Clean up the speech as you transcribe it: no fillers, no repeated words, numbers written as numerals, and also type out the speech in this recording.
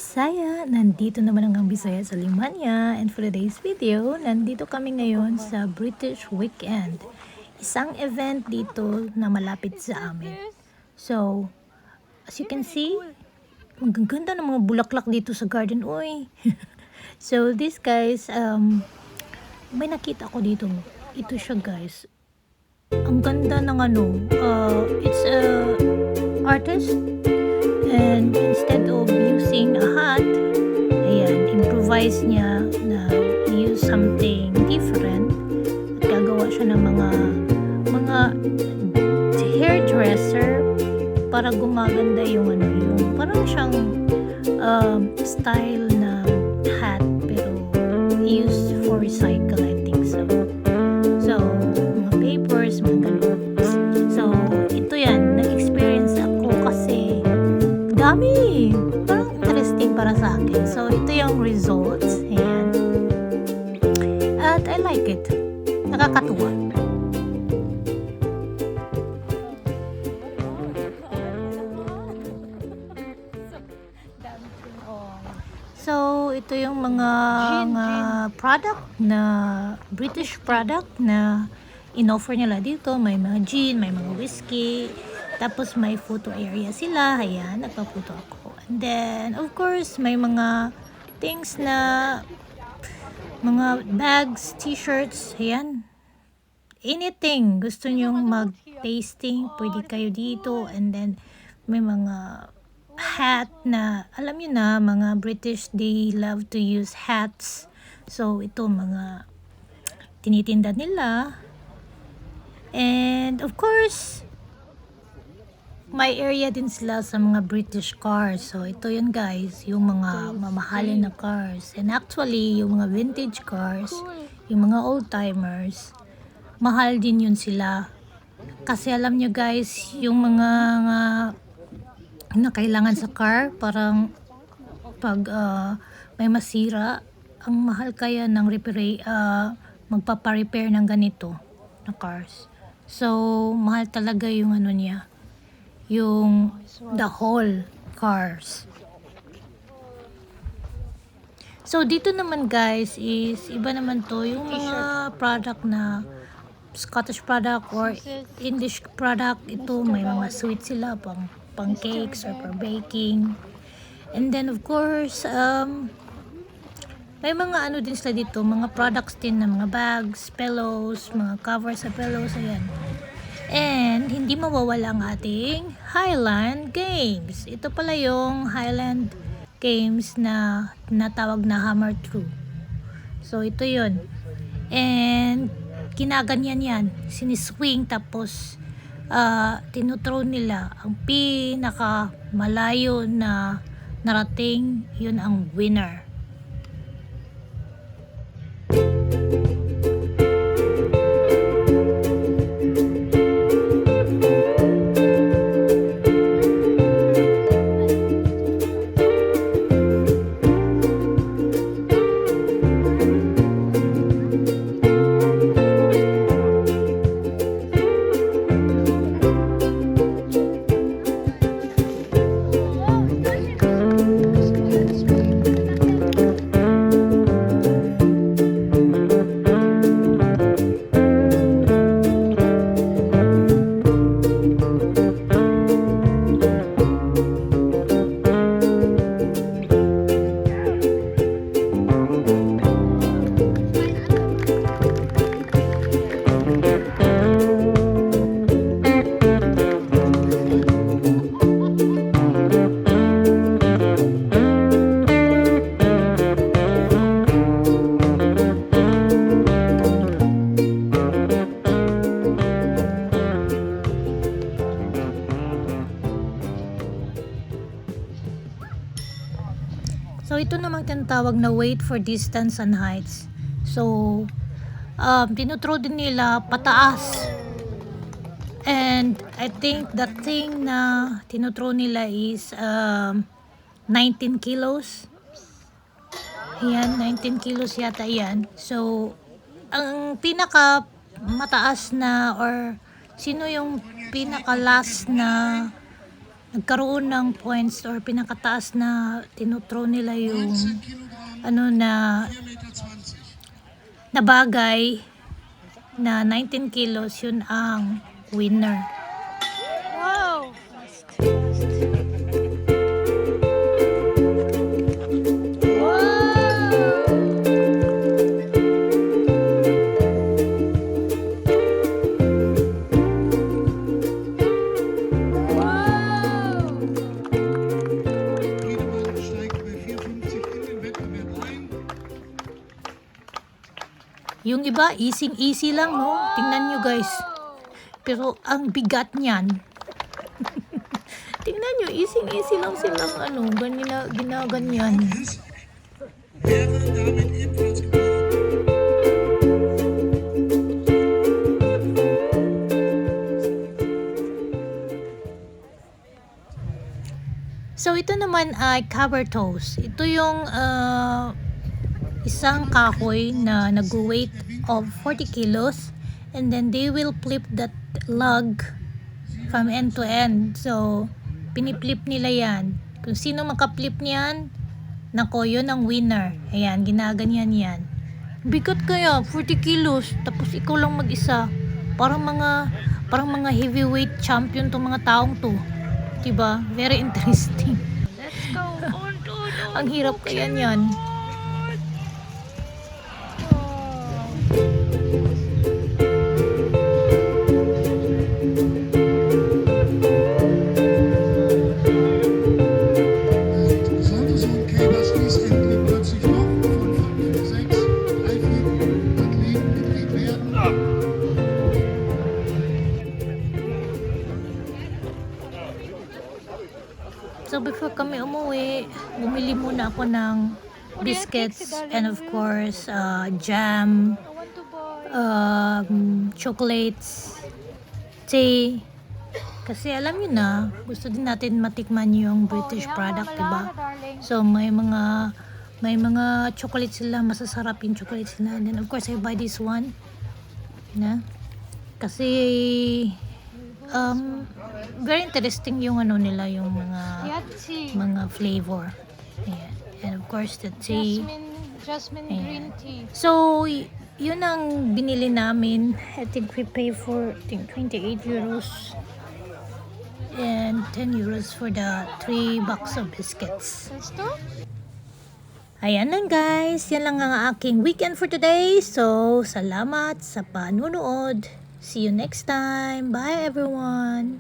Bisaya! Nandito naman ang Bisaya sa Limania, and for today's video, nandito kami ngayon sa British Weekend. Isang event dito na malapit sa amin. So, as you can see, ang ganda ng mga bulaklak dito sa garden. Uy! So, this guys, may nakita ko dito. Ito siya guys. Ang ganda ng it's a artist. And instead of using a hat, ayan, improvise niya na use something different at gagawa siya ng mga hairdresser para gumaganda yung yung parang siyang style na hat pero used for recycle, I think so. So, mga papers, mga ganun. So, ito yan, na-experience ako kasi dami! Parang interesting para sa akin. So, ito yung results. Ayan. At I like it. Nakakatuwa. So, ito yung mga product na British product na in-offer nila dito. May mga gin, may mga whiskey. Tapos may photo area sila. Ayan, nagpa-photo ako. And then, of course, may mga things na mga bags, t-shirts. Ayan. Anything. Gusto nyong mag-tasting, pwede kayo dito. And then, may mga hat na, alam nyo na, mga British, they love to use hats. So, ito mga tinitinda nila. And, of course, may area din sila sa mga British cars. So, ito yun guys, yung mga mamahalin na cars. And actually, yung mga vintage cars, yung mga old-timers, mahal din yun sila. Kasi alam nyo guys, yung mga na kailangan sa car, parang pag may masira, ang mahal kaya ng magpapa-repair ng ganito na cars. So, mahal talaga yung niya. Yung the whole cars. So dito naman guys is iba naman to yung mga product na Scottish product or English product. Ito may mga sweet sila pang cakes or for baking. And then of course may mga din sila dito, mga products din na mga bags, pillows, mga covers sa pillows, ayan. And hindi mawawala ang ating Highland Games. Ito pala yung Highland Games na natawag na Hammer Through. So ito yun. And ginaganyan yan. Siniswing tapos tinuthrow nila. Ang pinaka malayo na narating, yun ang winner. So, ito namang tinatawag na weight for distance and heights. So, tinuthrow din nila pataas. And, I think the thing na tinuthrow nila is 19 kilos. Ayan, 19 kilos yata yan. So, ang pinaka mataas na or sino yung pinaka last na nagkaroon ng points or pinakataas na tinutro nila yung ano na bagay na 19 kilos, yun ang winner. Wow! Friedemann steigt bei 4,50 in den Wettbewerb ein. Yung iba, easy lang, no? Tingnan nyo, guys. Pero ang bigat niyan. Tingnan nyo, easy lang silang ano, ginaganyan. Wäre damit ebenfalls gewonnen. So, ito naman ay cover toes. Ito yung isang kahoy na nag-weight of 40 kilos, and then they will flip that log from end to end. So, piniflip nila yan. Kung sino makaflip niyan, nako, yun ang winner. Ayan, ginaganyan yan. Bigat kaya, 40 kilos, tapos ikaw lang mag-isa. Parang mga heavyweight champion tong mga taong to. Diba? Very interesting. Let's go! Ang hirap kaya niyan. Sanderson Käber schließt endlich plötzlich noch von 5, 6, 3, 4 Athleten gedreht werden. So before kami umuwi, bumili muna ako ng biscuits and of course jam, I want to buy. chocolates, tea. Kasi alam niyo na, gusto din natin matikman yung British product, diba? So may mga chocolates sila, masasarap yung chocolates nila. And then of course I buy this one. Na? Kasi very interesting yung ano nila, yung Yahtzee. mga flavor. Ayan. And of course the tea. Jasmine Ayan. green tea. So, yun ang binili namin. I think we pay for 28 euros and 10 euros for the 3 box of biscuits. Let's do. Ayan lang guys, yan lang ang aking weekend for today. So, salamat sa panunood. See you next time. Bye everyone!